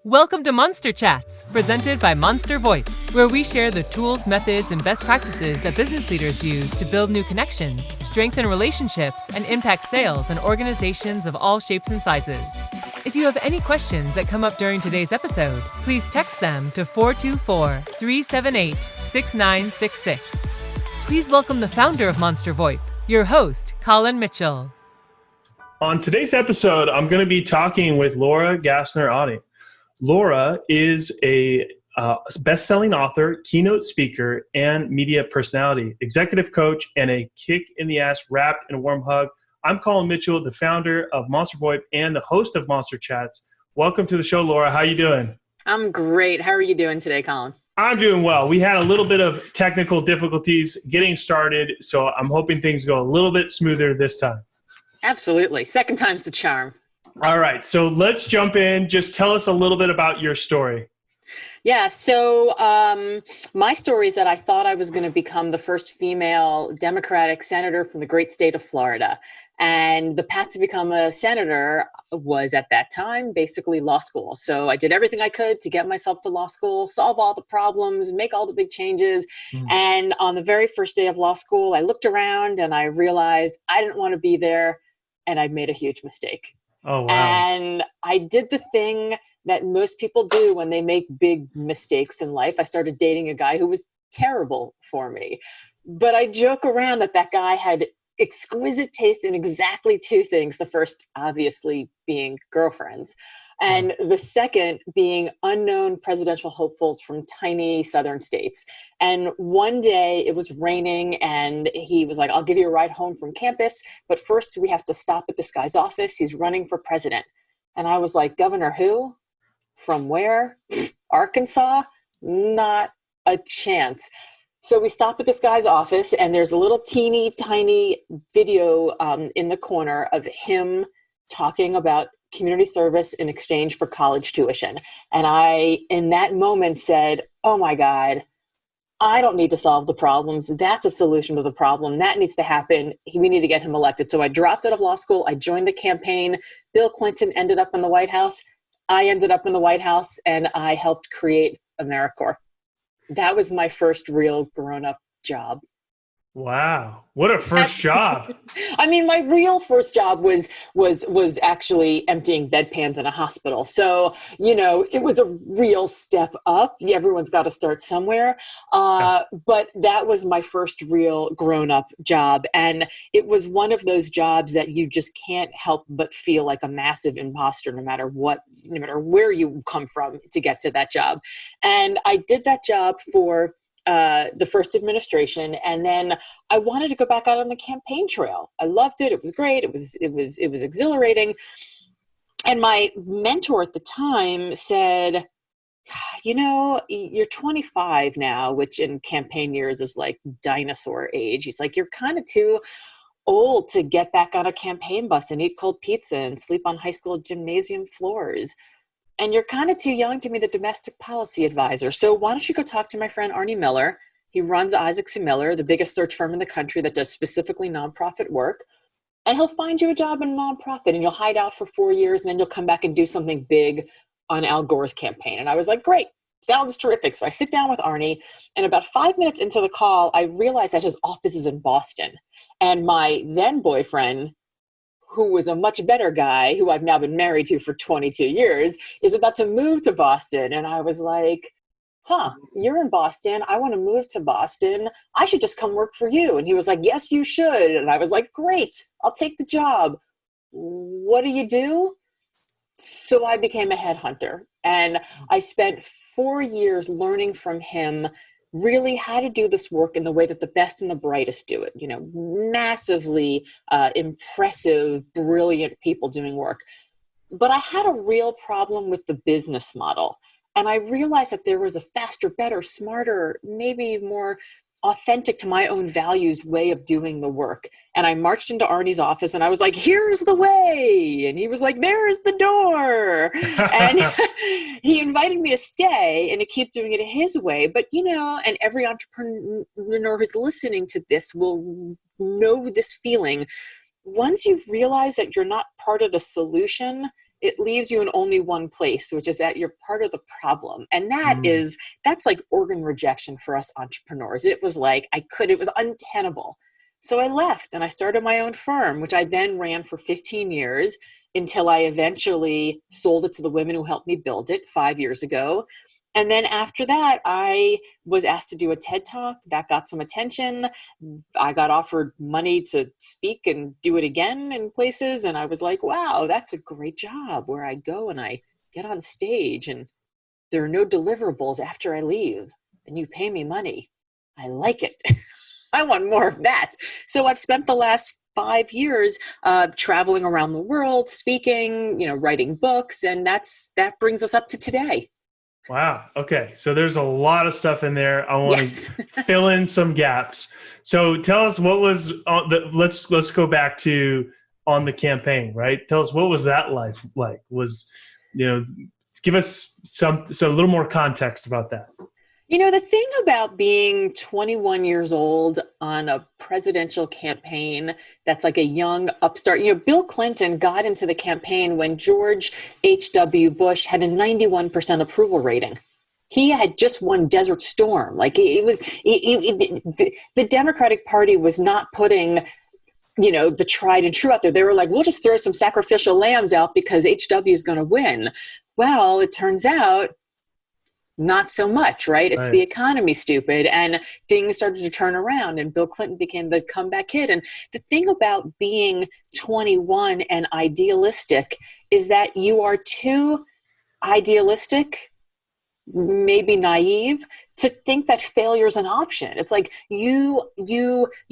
Welcome to Monster Chats, presented by Monster VoIP, where we share the tools, methods, and best practices that business leaders use to build new connections, strengthen relationships, and impact sales in organizations of all shapes and sizes. If you have any questions that come up during today's episode, please text them to 424-378-6966. Please welcome the founder of Monster VoIP, your host, Colin Mitchell. On today's episode, I'm going to be talking with Laura Gassner Otting. Laura is a best-selling author, keynote speaker, and media personality, executive coach, and a kick-in-the-ass wrapped in a warm hug. I'm Colin Mitchell, the founder of Monster VoIP and the host of Monster Chats. Welcome to the show, Laura. How are you doing? I'm great. How are you doing today, Colin? I'm doing well. We had a little bit of technical difficulties getting started, so I'm hoping things go a little bit smoother this time. Absolutely. Second time's the charm. All right. So let's jump in. Just tell us a little bit about your story. Yeah. So my story is that I thought I was going to become the first female Democratic senator from the great state of Florida. And the path to become a senator was at that time basically law school. So I did everything I could to get myself to law school, solve all the problems, make all the big changes. And on the very first day of law school, I looked around and I realized I didn't want to be there and I'd made a huge mistake. Oh, wow. And I did the thing that most people do when they make big mistakes in life. I started dating a guy who was terrible for me. But I joke around that that guy had exquisite taste in exactly two things. The first, obviously, being girlfriends. And the second being unknown presidential hopefuls from tiny southern states. And one day it was raining and he was like, I'll give you a ride home from campus, but first we have to stop at this guy's office. He's running for president. And I was like, Governor who? From where? Arkansas? Not a chance. So we stop at this guy's office and there's a little teeny tiny video in the corner of him talking about community service in exchange for college tuition. And I, in that moment, said, oh my God, I don't need to solve the problems. That's a solution to the problem. That needs to happen. We need to get him elected. So I dropped out of law school. I joined the campaign. Bill Clinton ended up in the White House. I ended up in the White House and I helped create AmeriCorps. That was my first real grown-up job. Wow. What a first job. I mean, my real first job was actually emptying bedpans in a hospital. So, you know, it was a real step up. Everyone's got to start somewhere. But that was my first real grown-up job. And it was one of those jobs that you just can't help but feel like a massive imposter no matter where you come from to get to that job. And I did that job for the first administration. And then I wanted to go back out on the campaign trail. I loved it. It was great. It was exhilarating. And my mentor at the time said, you know, you're 25 now, which in campaign years is like dinosaur age. He's like, you're kind of too old to get back on a campaign bus and eat cold pizza and sleep on high school gymnasium floors. And you're kind of too young to be the domestic policy advisor. So why don't you go talk to my friend Arnie Miller? He runs Isaacson Miller, the biggest search firm in the country that does specifically nonprofit work. And he'll find you a job in a nonprofit and you'll hide out for 4 years and then you'll come back and do something big on Al Gore's campaign. And I was like, great, sounds terrific. So I sit down with Arnie and about 5 minutes into the call, I realized that his office is in Boston. And my then boyfriend, who was a much better guy, who I've now been married to for 22 years, is about to move to Boston. And I was like, you're in Boston. I want to move to Boston. I should just come work for you. And he was like, yes, you should. And I was like, great, I'll take the job. What do you do? So I became a headhunter. And I spent 4 years learning from him really how to do this work in the way that the best and the brightest do it. You know, massively impressive, brilliant people doing work. But I had a real problem with the business model. And I realized that there was a faster, better, smarter, maybe more authentic to my own values way of doing the work. And I marched into Arnie's office and I was like, here's the way. And he was like, there's the door. And he invited me to stay and to keep doing it his way. But, you know, and every entrepreneur who's listening to this will know this feeling. Once you've realized that you're not part of the solution, it leaves you in only one place, which is that you're part of the problem. And that's like organ rejection for us entrepreneurs. It was like, it was untenable. So I left and I started my own firm, which I then ran for 15 years until I eventually sold it to the women who helped me build it 5 years ago. And then after that, I was asked to do a TED Talk. That got some attention. I got offered money to speak and do it again in places. And I was like, wow, that's a great job, where I go and I get on stage and there are no deliverables after I leave and you pay me money. I like it. I want more of that. So I've spent the last 5 years traveling around the world, speaking, writing books, and that brings us up to today. Wow. Okay. So there's a lot of stuff in there. I want to fill in some gaps. So tell us what was let's go back to on the campaign, right? Tell us, what was that life like? Give us a little more context about that. The thing about being 21 years old on a presidential campaign that's like a young upstart, Bill Clinton got into the campaign when George H.W. Bush had a 91% approval rating. He had just won Desert Storm. Like the Democratic Party was not putting, the tried and true out there. They were like, we'll just throw some sacrificial lambs out because HW is going to win. Well, it turns out, not so much, right? It's the economy, stupid. And things started to turn around and Bill Clinton became the comeback kid. And the thing about being 21 and idealistic is that you are too idealistic, maybe naive, to think that failure is an option. It's like you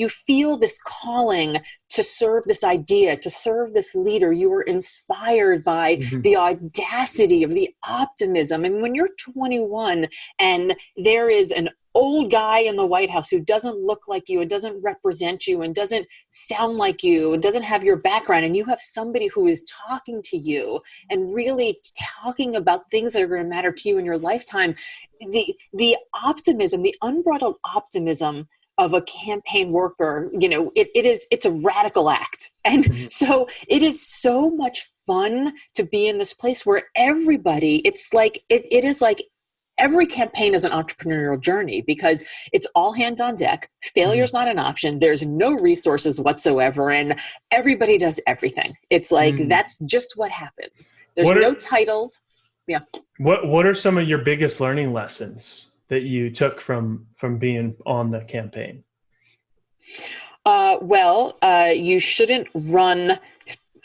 feel this calling to serve this idea, to serve this leader. You are inspired by the audacity of the optimism. And when you're 21 and there is an old guy in the White House who doesn't look like you and doesn't represent you and doesn't sound like you and doesn't have your background, and you have somebody who is talking to you and really talking about things that are going to matter to you in your lifetime, the optimism, the unbridled optimism of a campaign worker, it's a radical act. And so it is so much fun to be in this place where everybody, it's like, it is like every campaign is an entrepreneurial journey because it's all hands on deck. Failure is not an option. There's no resources whatsoever. And everybody does everything. It's like, that's just what happens. There's no titles. Yeah. What are some of your biggest learning lessons that you took from being on the campaign? You shouldn't run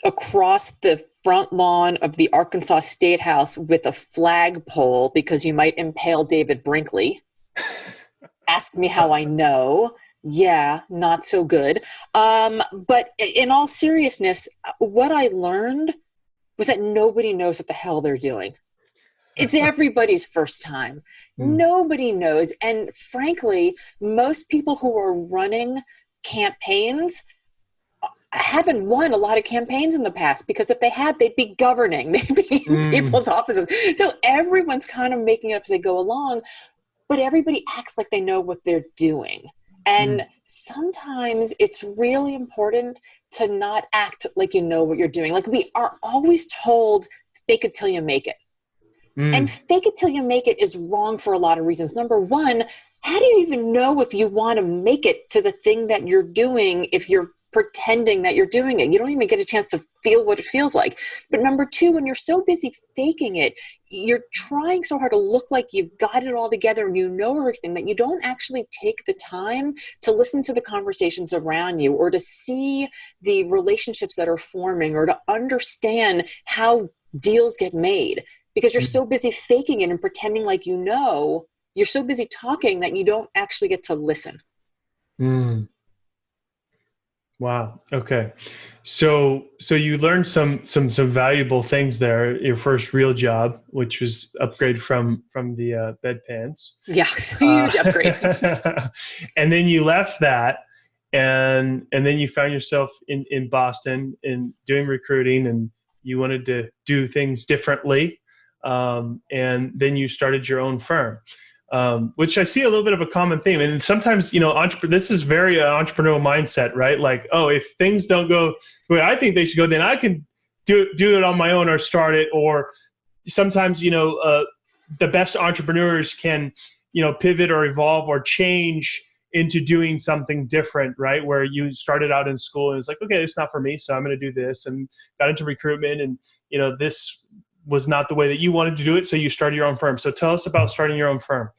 across the front lawn of the Arkansas State House with a flagpole because you might impale David Brinkley. Ask me how I know. Yeah, not so good. But in all seriousness, what I learned was that nobody knows what the hell they're doing. It's everybody's first time. Nobody knows. And frankly, most people who are running campaigns haven't won a lot of campaigns in the past, because if they had, they'd be governing, they'd be in people's offices. So everyone's kind of making it up as they go along, but everybody acts like they know what they're doing. And sometimes it's really important to not act like you know what you're doing. Like, we are always told, fake it till you make it. And fake it till you make it is wrong for a lot of reasons. Number one, how do you even know if you want to make it to the thing that you're doing if you're pretending that you're doing it? You don't even get a chance to feel what it feels like. But number two, when you're so busy faking it, you're trying so hard to look like you've got it all together and you know everything, that you don't actually take the time to listen to the conversations around you, or to see the relationships that are forming, or to understand how deals get made, because you're so busy faking it and pretending like you know. You're so busy talking that you don't actually get to listen. Wow. Okay. So you learned some valuable things there. Your first real job, which was upgrade from the bedpans. Yeah, huge upgrade. And then you left that, and then you found yourself in Boston and doing recruiting, and you wanted to do things differently. And then you started your own firm. Which I see a little bit of a common theme. And sometimes, this is very entrepreneurial mindset, right? Like, oh, if things don't go the way I think they should go, then I can do it on my own or start it. Or sometimes, the best entrepreneurs can, pivot or evolve or change into doing something different, right? Where you started out in school and it's like, okay, it's not for me, so I'm going to do this, and got into recruitment, and this was not the way that you wanted to do it, so you started your own firm. So tell us about starting your own firm.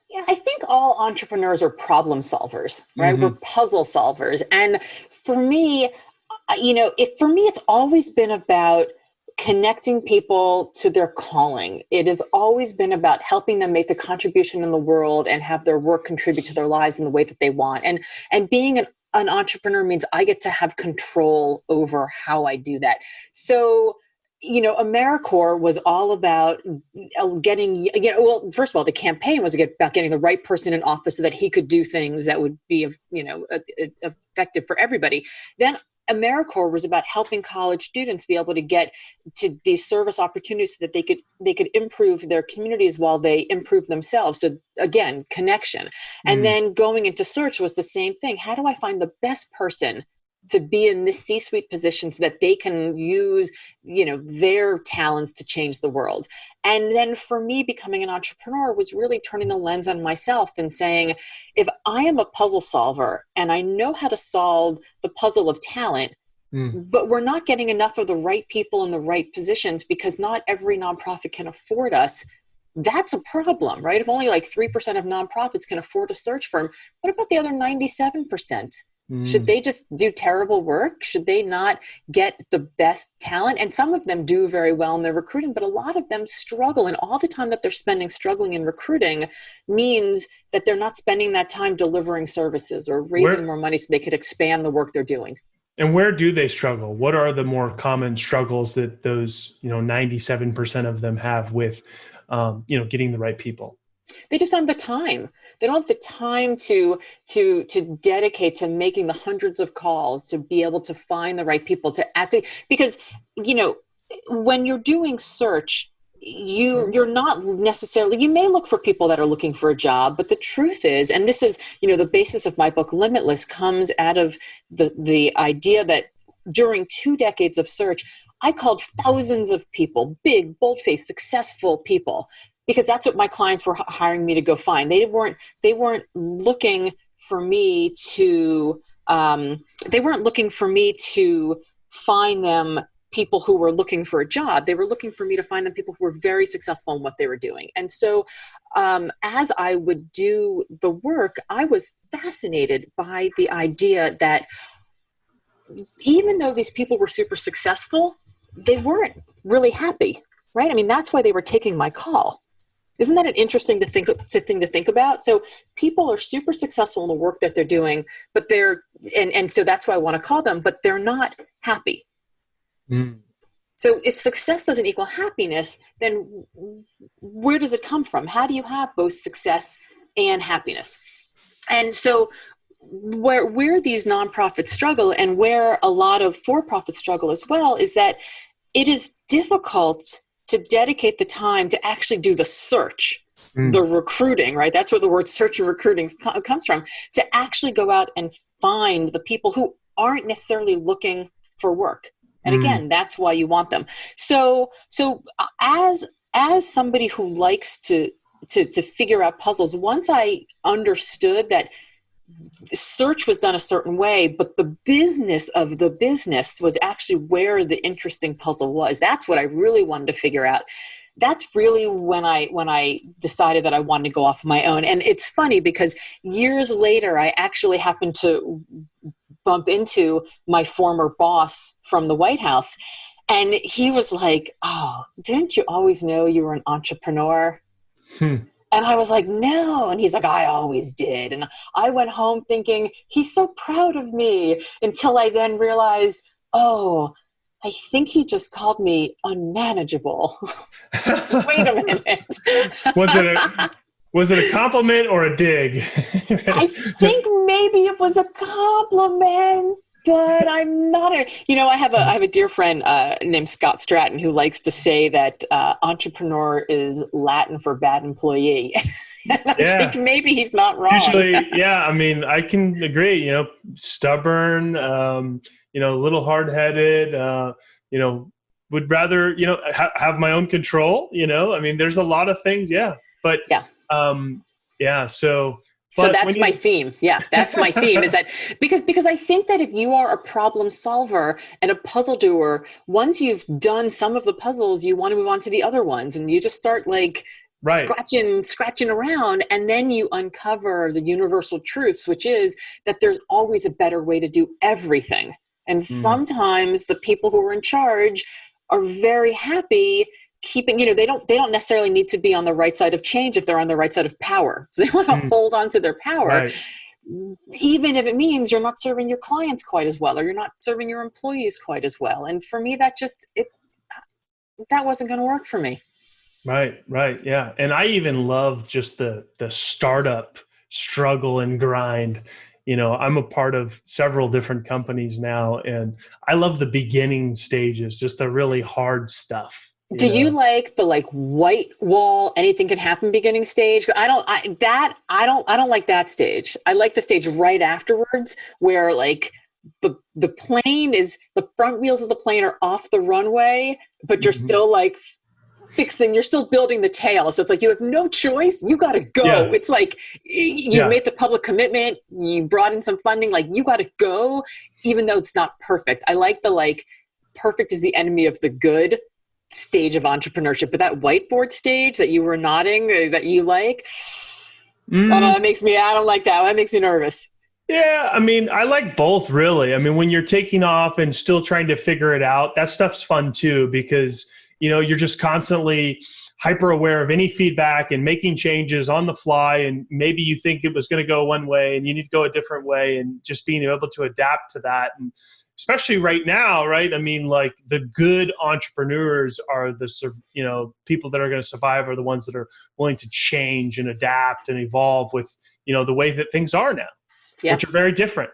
Yeah, I think all entrepreneurs are problem solvers, right? Mm-hmm. We're puzzle solvers. And for me, it's always been about connecting people to their calling. It has always been about helping them make the contribution in the world and have their work contribute to their lives in the way that they want. And being an entrepreneur means I get to have control over how I do that. So, AmeriCorps was all about getting, first of all, the campaign was about getting the right person in office so that he could do things that would be, effective for everybody. Then AmeriCorps was about helping college students be able to get to these service opportunities so that they could improve their communities while they improve themselves. So again, connection. And then going into search was the same thing. How do I find the best person to be in this C-suite position so that they can use, their talents to change the world? And then for me, becoming an entrepreneur was really turning the lens on myself and saying, if I am a puzzle solver and I know how to solve the puzzle of talent, but we're not getting enough of the right people in the right positions because not every nonprofit can afford us, that's a problem, right? If only like 3% of nonprofits can afford a search firm, what about the other 97%? Should they just do terrible work? Should they not get the best talent? And some of them do very well in their recruiting, but a lot of them struggle. And all the time that they're spending struggling in recruiting means that they're not spending that time delivering services or raising more money so they could expand the work they're doing. And where do they struggle? What are the more common struggles that those, 97% of them have with, getting the right people? They just don't have the time. They don't have the time to dedicate to making the hundreds of calls to be able to find the right people to actually, because, when you're doing search, you're not necessarily, you may look for people that are looking for a job, but the truth is, and this is, the basis of my book, Limitless, comes out of the idea that during 2 decades of search, I called thousands of people, big, bold-faced, successful people, because that's what my clients were hiring me to go find. They weren't looking for me to find them people who were looking for a job. They were looking for me to find them people who were very successful in what they were doing. And so as I would do the work, I was fascinated by the idea that even though these people were super successful, they weren't really happy, right? I mean, that's why they were taking my call. Isn't that an interesting thing to think about? So people are super successful in the work that they're doing, but and so that's why I want to call them, but they're not happy. So if success doesn't equal happiness, then where does it come from? How do you have both success and happiness? And so where these nonprofits struggle, and where a lot of for-profits struggle as well, is that it is difficult to dedicate the time to actually do the search, the recruiting, right? That's where the word search and recruiting comes from, to actually go out and find the people who aren't necessarily looking for work. And again, that's why you want them. So as somebody who likes to figure out puzzles, once I understood that search was done a certain way, but the business of the business was actually where the interesting puzzle was. That's what I really wanted to figure out. That's really when I decided that I wanted to go off my own. And it's funny because years later, I actually happened to bump into my former boss from the White House. And he was like, "Oh, didn't you always know you were an entrepreneur?" And I was like, "No." And he's like, "I always did." And I went home thinking, he's so proud of me, until I then realized, oh, I think he just called me unmanageable. Wait a minute. Was it a compliment or a dig? I think maybe it was a compliment, but I'm not I have a dear friend named Scott Stratton who likes to say that entrepreneur is Latin for bad employee. And I think maybe he's not wrong. Usually, yeah. I mean, I can agree. Stubborn. A little hard-headed. would rather, have my own control, I mean, there's a lot of things. Yeah. But, Yeah. yeah. So that's my theme. Yeah, that's my theme is that because I think that if you are a problem solver and a puzzle doer, once you've done some of the puzzles, you want to move on to the other ones, and you just start like scratching around, and then you uncover the universal truths, which is that there's always a better way to do everything. And sometimes the people who are in charge are very happy keeping, they don't necessarily need to be on the right side of change if they're on the right side of power. So they want to hold on to their power, even if it means you're not serving your clients quite as well, or you're not serving your employees quite as well. And for me, that wasn't going to work for me. Right. Yeah. And I even love just the startup struggle and grind. I'm a part of several different companies now, and I love the beginning stages, just the really hard stuff. Do you like the white wall, anything can happen beginning stage? I don't like that stage. I like the stage right afterwards where the plane is, the front wheels of the plane are off the runway, but you're still you're still building the tail. So it's like, you have no choice. You got to go. Yeah. It's like you made the public commitment. You brought in some funding. You got to go, even though it's not perfect. I like the perfect is the enemy of the good stage of entrepreneurship, but that whiteboard stage that you were nodding that you like, I don't like that. That makes me nervous. Yeah. I mean, I like both really. I mean, when you're taking off and still trying to figure it out, that stuff's fun too, because, you're just constantly hyper aware of any feedback and making changes on the fly. And maybe you think it was going to go one way and you need to go a different way, and just being able to adapt to that. And especially right now, right? I mean, the good entrepreneurs are the, people that are going to survive are the ones that are willing to change and adapt and evolve with, the way that things are now, which are very different.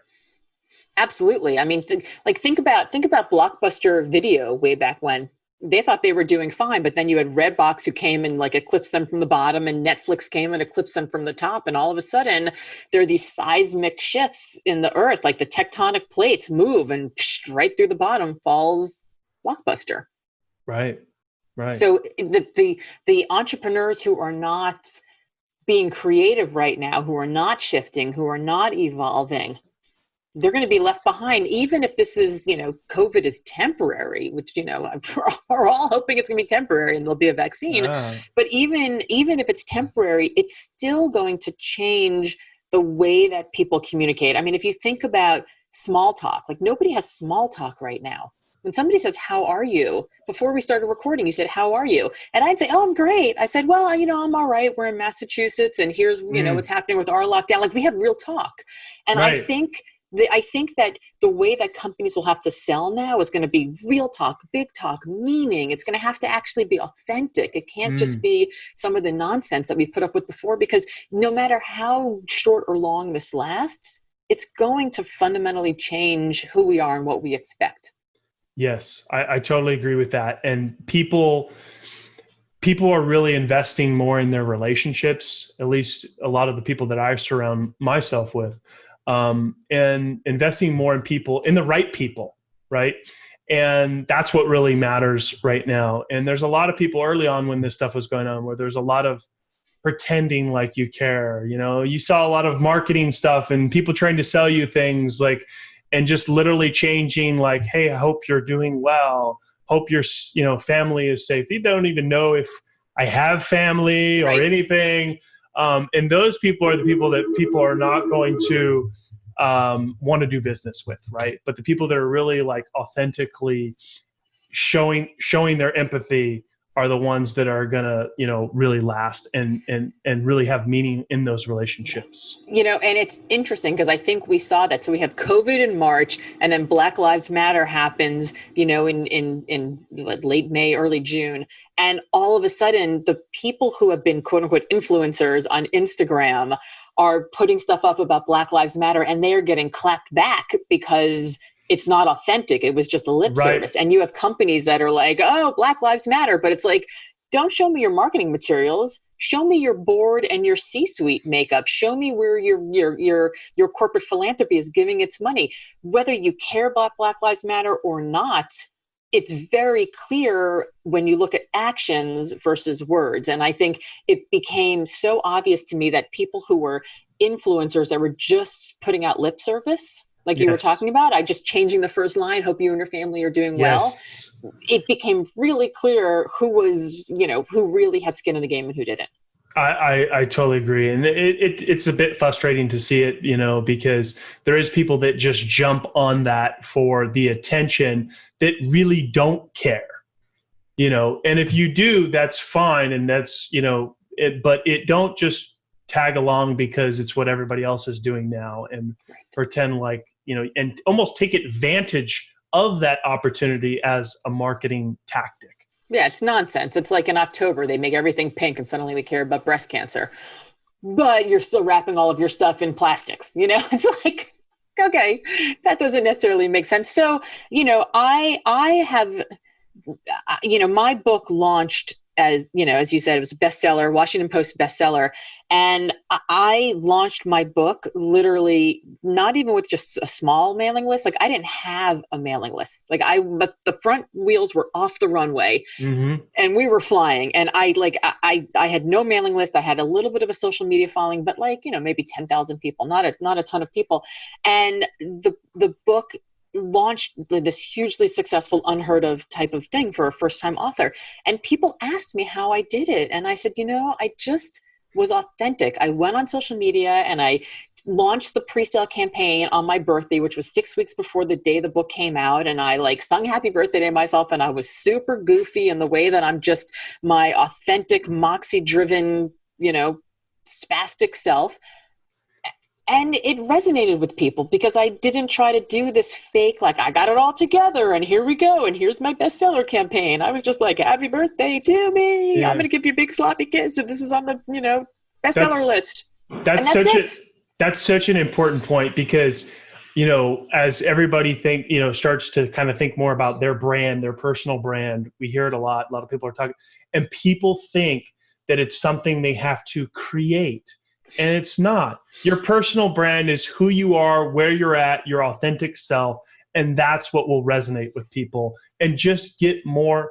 Absolutely. I mean, think about Blockbuster Video way back when. They thought they were doing fine, but then you had Redbox who came and eclipsed them from the bottom, and Netflix came and eclipsed them from the top. And all of a sudden there are these seismic shifts in the earth, the tectonic plates move, and right through the bottom falls Blockbuster. Right. So the entrepreneurs who are not being creative right now, who are not shifting, who are not evolving, they're going to be left behind, even if this is, COVID is temporary, which, we're all hoping it's going to be temporary and there'll be a vaccine. But even if it's temporary, it's still going to change the way that people communicate. I mean, if you think about small talk, nobody has small talk right now. When somebody says, "How are you?" Before we started recording, you said, "How are you?" And I'd say, "Oh, I'm great." I said, "Well, I'm all right. We're in Massachusetts, and here's, what's happening with our lockdown." We had real talk. And I think that the way that companies will have to sell now is going to be real talk, big talk, meaning it's going to have to actually be authentic. It can't just be some of the nonsense that we've put up with before, because no matter how short or long this lasts, it's going to fundamentally change who we are and what we expect. Yes, I totally agree with that. And people are really investing more in their relationships, at least a lot of the people that I surround myself with. And investing more in people, in the right people, right? And that's what really matters right now. And there's a lot of people early on when this stuff was going on where there's a lot of pretending like you care. You saw a lot of marketing stuff and people trying to sell you things and just literally changing hey, I hope you're doing well. Hope your family is safe. You don't even know if I have family or anything. And those people are the people that people are not going to want to do business with, right? But the people that are really authentically showing their empathy are the ones that are gonna, really last and really have meaning in those relationships. And it's interesting because I think we saw that. So we have COVID in March, and then Black Lives Matter happens, in late May, early June. And all of a sudden, the people who have been quote unquote influencers on Instagram are putting stuff up about Black Lives Matter, and they are getting clapped back because it's not authentic. It was just a lip service. And you have companies that are like, "Oh, Black Lives Matter." But it's don't show me your marketing materials. Show me your board and your C-suite makeup. Show me where your corporate philanthropy is giving its money. Whether you care about Black Lives Matter or not, it's very clear when you look at actions versus words. And I think it became so obvious to me that people who were influencers that were just putting out lip service, like you were talking about, I just changing the first line, hope you and your family are doing well. It became really clear who was, who really had skin in the game and who didn't. I totally agree. And it's a bit frustrating to see it, because there is people that just jump on that for the attention that really don't care, and if you do, that's fine. And that's, but it don't just tag along because it's what everybody else is doing now and pretend like, and almost take advantage of that opportunity as a marketing tactic. Yeah, it's nonsense. It's like in October, they make everything pink and suddenly we care about breast cancer. But you're still wrapping all of your stuff in plastics. It's like, okay, that doesn't necessarily make sense. So, I have, my book launched as you said, it was a bestseller, Washington Post bestseller. And I launched my book literally not even with just a small mailing list. Like I didn't have a mailing list. But the front wheels were off the runway and we were flying. And I had no mailing list. I had a little bit of a social media following, but maybe 10,000 people, not a ton of people. And the book launched this hugely successful, unheard of type of thing for a first-time author. And people asked me how I did it. And I said, I just was authentic. I went on social media and I launched the pre-sale campaign on my birthday, which was 6 weeks before the day the book came out. And I sung happy birthday to myself. And I was super goofy in the way that I'm just my authentic, moxie-driven, spastic self. And it resonated with people because I didn't try to do this fake, I got it all together and here we go. And here's my bestseller campaign. I was just like, happy birthday to me. Yeah. I'm going to give you a big sloppy kiss if this is on the, bestseller list. That's such an important point because, as everybody starts to kind of think more about their brand, their personal brand, we hear it a lot. A lot of people are talking and people think that it's something they have to create. And it's not. Your personal brand is who you are, where you're at, your authentic self. And that's what will resonate with people. And just get more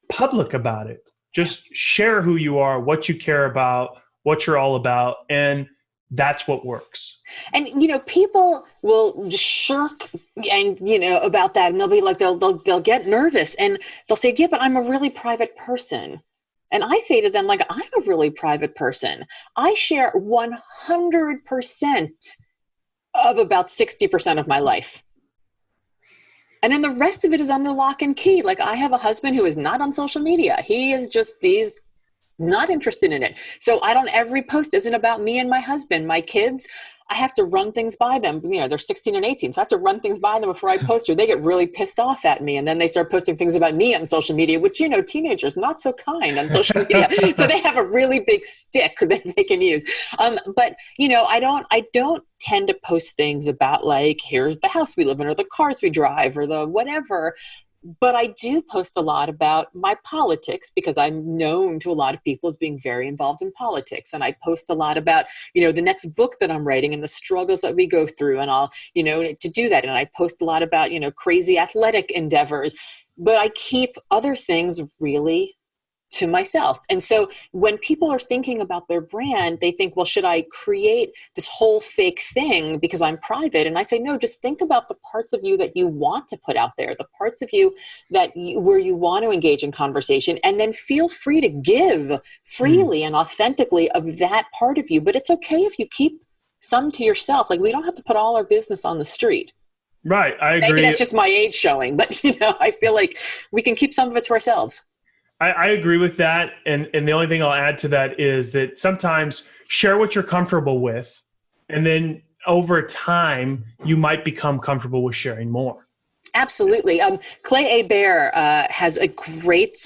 public about it. Just share who you are, what you care about, what you're all about. And that's what works. And, people will shirk and, about that. And they'll be like, they'll get nervous and they'll say, yeah, but I'm a really private person. And I say to them, I'm a really private person. I share 100% of about 60% of my life. And then the rest of it is under lock and key. I have a husband who is not on social media. He's not interested in it. So every post isn't about me and my husband. My kids, I have to run things by them. They're 16 and 18. So I have to run things by them before I post or they get really pissed off at me. And then they start posting things about me on social media, which, teenagers, not so kind on social media. So they have a really big stick that they can use. But, I don't tend to post things about here's the house we live in or the cars we drive or the whatever. But I do post a lot about my politics because I'm known to a lot of people as being very involved in politics. And I post a lot about, the next book that I'm writing and the struggles that we go through. And I'll, to do that. And I post a lot about, crazy athletic endeavors. But I keep other things really to myself. And so when people are thinking about their brand, they think, well, should I create this whole fake thing because I'm private? And I say, no, just think about the parts of you that you want to put out there, the parts of you where you want to engage in conversation, and then feel free to give freely and authentically of that part of you. But it's okay if you keep some to yourself. We don't have to put all our business on the street. Right. I agree. Maybe that's just my age showing, but I feel like we can keep some of it to ourselves. I agree with that. And the only thing I'll add to that is that sometimes share what you're comfortable with. And then over time, you might become comfortable with sharing more. Absolutely. Clay A. Bear has a great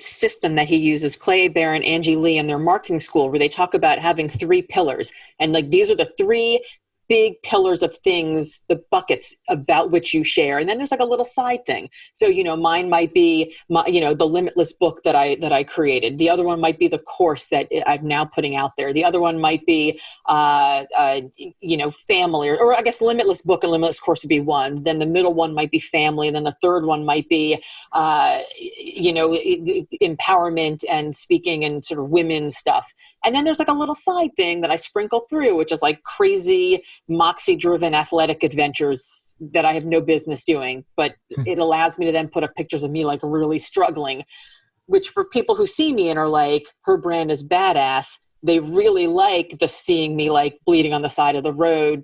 system that he uses, Clay A. Bear and Angie Lee in their marketing school, where they talk about having 3 pillars. And these are the 3 big pillars of things, the buckets about which you share. And then there's like a little side thing. So, mine might be the Limitless book that I created. The other one might be the course that I'm now putting out there. The other one might be, family, or I guess Limitless book and Limitless course would be one. Then the middle one might be family. And then the third one might be, empowerment and speaking and sort of women's stuff. And then there's like a little side thing that I sprinkle through, which is like crazy moxie-driven athletic adventures that I have no business doing. But it allows me to then put up pictures of me like really struggling, which for people who see me and are like, her brand is badass, they really like the seeing me like bleeding on the side of the road,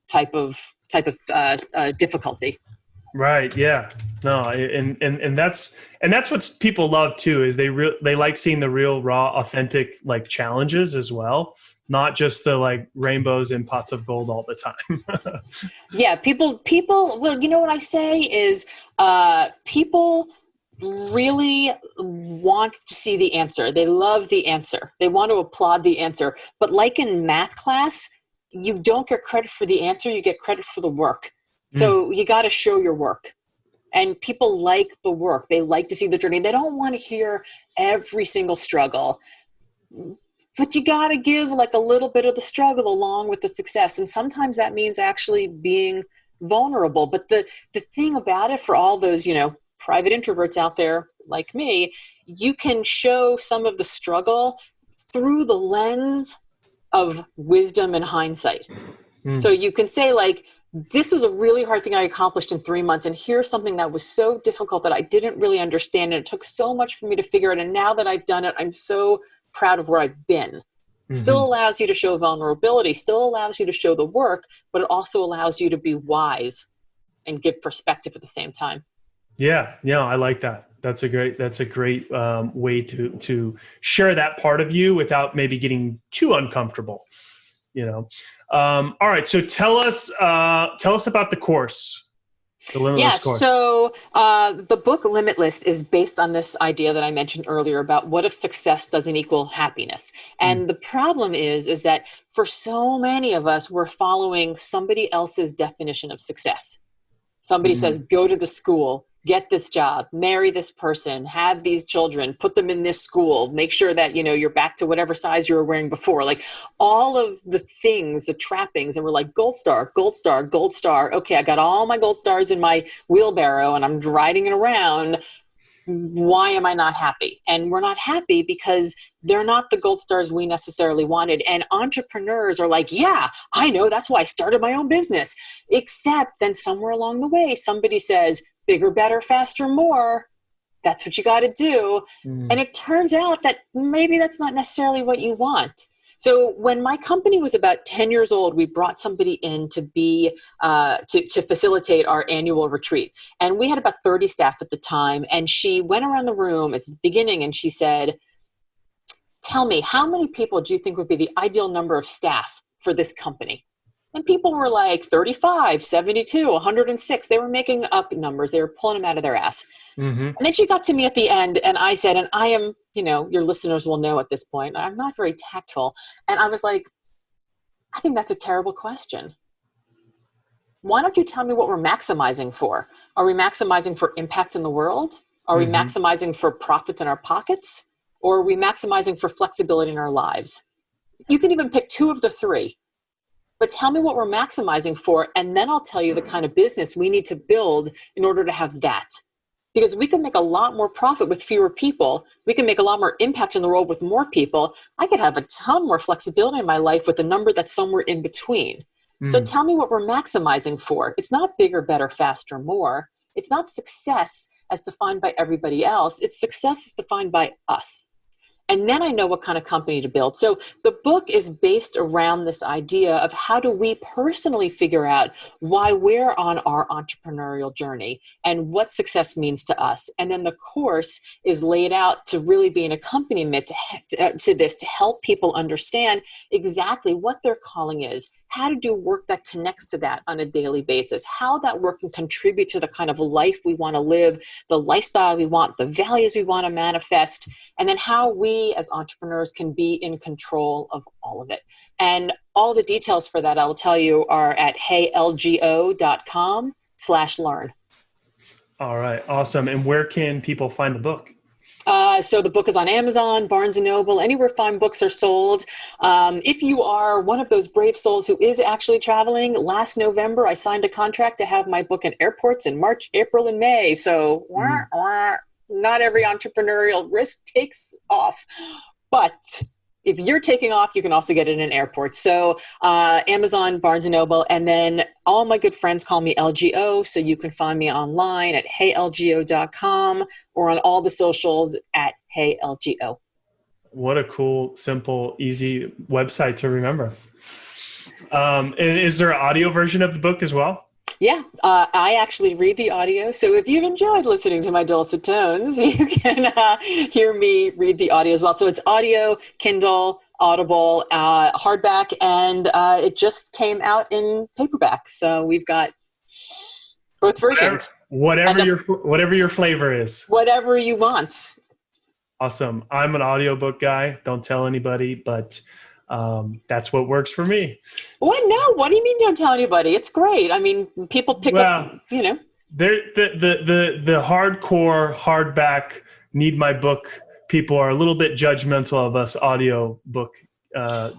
type of difficulty. Right. Yeah. No. And that's what people love too, is they like seeing the real, raw, authentic like challenges as well, not just the like rainbows and pots of gold all the time. Yeah. People. Well, what I say is, people really want to see the answer. They love the answer. They want to applaud the answer. But like in math class, you don't get credit for the answer. You get credit for the work. So you got to show your work, and people like the work. They like to see the journey. They don't want to hear every single struggle, but you got to give like a little bit of the struggle along with the success. And sometimes that means actually being vulnerable. But the thing about it, for all those, private introverts out there like me, you can show some of the struggle through the lens of wisdom and hindsight. So you can say like, this was a really hard thing I accomplished in 3 months. And here's something that was so difficult that I didn't really understand. And it took so much for me to figure it. And now that I've done it, I'm so proud of where I've been. Still allows you to show vulnerability, still allows you to show the work, but it also allows you to be wise and give perspective at the same time. Yeah. Yeah. I like that. That's a great way to share that part of you without maybe getting too uncomfortable, All right. So tell us about the course, the Limitless course. So the book Limitless is based on this idea that I mentioned earlier about what if success doesn't equal happiness. And the problem is that for so many of us, we're following somebody else's definition of success. Somebody says, go to the school, get this job, marry this person, have these children, put them in this school, make sure that, you're back to whatever size you were wearing before. Like all of the things, the trappings, and we're like, gold star, gold star, gold star. Okay, I got all my gold stars in my wheelbarrow and I'm riding it around. Why am I not happy? And we're not happy because they're not the gold stars we necessarily wanted. And entrepreneurs are like, yeah, I know. That's why I started my own business. Except then somewhere along the way, somebody says, bigger, better, faster, more. That's what you got to do. And it turns out that maybe that's not necessarily what you want. So when my company was about 10 years old, we brought somebody in to be, to facilitate our annual retreat. And we had about 30 staff at the time. And she went around the room at the beginning and she said, tell me, how many people do you think would be the ideal number of staff for this company? And people were like 35, 72, 106. They were making up numbers. They were pulling them out of their ass. And then she got to me at the end and I said, and I am, your listeners will know at this point, I'm not very tactful. And I was like, I think that's a terrible question. Why don't you tell me what we're maximizing for? Are we maximizing for impact in the world? Are we maximizing for profits in our pockets? Or are we maximizing for flexibility in our lives? You can even pick two of the three. But tell me what we're maximizing for, and then I'll tell you the kind of business we need to build in order to have that. Because we can make a lot more profit with fewer people. We can make a lot more impact in the world with more people. I could have a ton more flexibility in my life with a number that's somewhere in between. So tell me what we're maximizing for. It's not bigger, better, faster, more. It's not success as defined by everybody else. It's success as defined by us. And then I know what kind of company to build. So the book is based around this idea of how do we personally figure out why we're on our entrepreneurial journey and what success means to us. And then the course is laid out to really be an accompaniment to this, to help people understand exactly what their calling is, how to do work that connects to that on a daily basis, how that work can contribute to the kind of life we want to live, the lifestyle we want, the values we want to manifest, and then how we as entrepreneurs can be in control of all of it. And all the details for that, I will tell you, are at heylgo.com/learn. All right. Awesome. And where can people find the book? So the book is on Amazon, Barnes & Noble, anywhere fine books are sold. If you are one of those brave souls who is actually traveling, last November, I signed a contract to have my book in airports in March, April, and May. So not every entrepreneurial risk takes off. But if you're taking off, you can also get it in airports. So Amazon, Barnes & Noble, and then all my good friends call me LGO, so you can find me online at heylgo.com or on all the socials at heylgo. What a cool, simple, easy website to remember. And is there an audio version of the book as well? Yeah, I actually read the audio. So if you've enjoyed listening to my dulcet tones, you can hear me read the audio as well. So it's audio, Kindle, Audible, hardback, and it just came out in paperback. So we've got both versions. Whatever your flavor is. Whatever you want. Awesome. I'm an audiobook guy. Don't tell anybody, but that's what works for me. What? No. What do you mean don't tell anybody? It's great. I mean, people pick up, the hardcore hardback need my book people are a little bit judgmental of us audio book.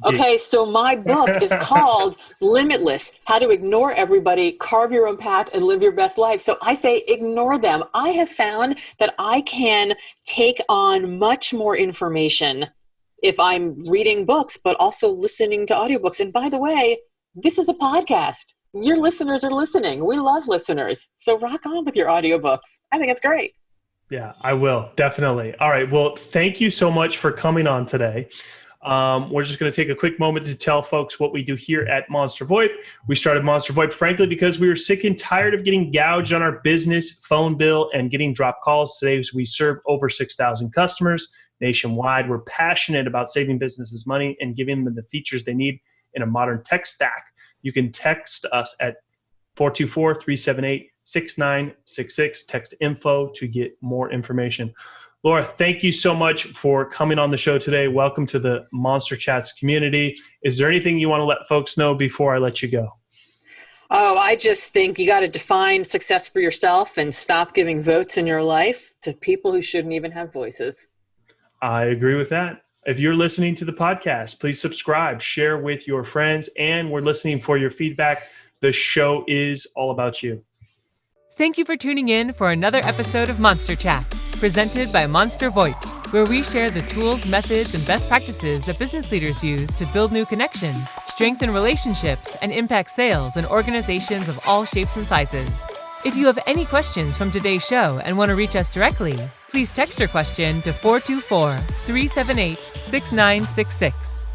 Okay, so my book is called Limitless, How to Ignore Everybody, Carve Your Own Path, and Live Your Best Life. So I say ignore them. I have found that I can take on much more information if I'm reading books, but also listening to audiobooks. And by the way, this is a podcast. Your listeners are listening. We love listeners. So rock on with your audiobooks. I think it's great. Yeah, I will. Definitely. All right. Well, thank you so much for coming on today. We're just going to take a quick moment to tell folks what we do here at Monster VoIP. We started Monster VoIP, frankly, because we were sick and tired of getting gouged on our business phone bill and getting dropped calls. Today, we serve over 6,000 customers nationwide. We're passionate about saving businesses money and giving them the features they need in a modern tech stack. You can text us at 424-378-6966. Text info to get more information. Laura, thank you so much for coming on the show today. Welcome to the Monster Chats community. Is there anything you want to let folks know before I let you go? Oh, I just think you got to define success for yourself and stop giving votes in your life to people who shouldn't even have voices. I agree with that. If you're listening to the podcast, please subscribe, share with your friends, and we're listening for your feedback. The show is all about you. Thank you for tuning in for another episode of Monster Chats, presented by Monster VoIP, where we share the tools, methods, and best practices that business leaders use to build new connections, strengthen relationships, and impact sales in organizations of all shapes and sizes. If you have any questions from today's show and want to reach us directly, please text your question to 424-378-6966.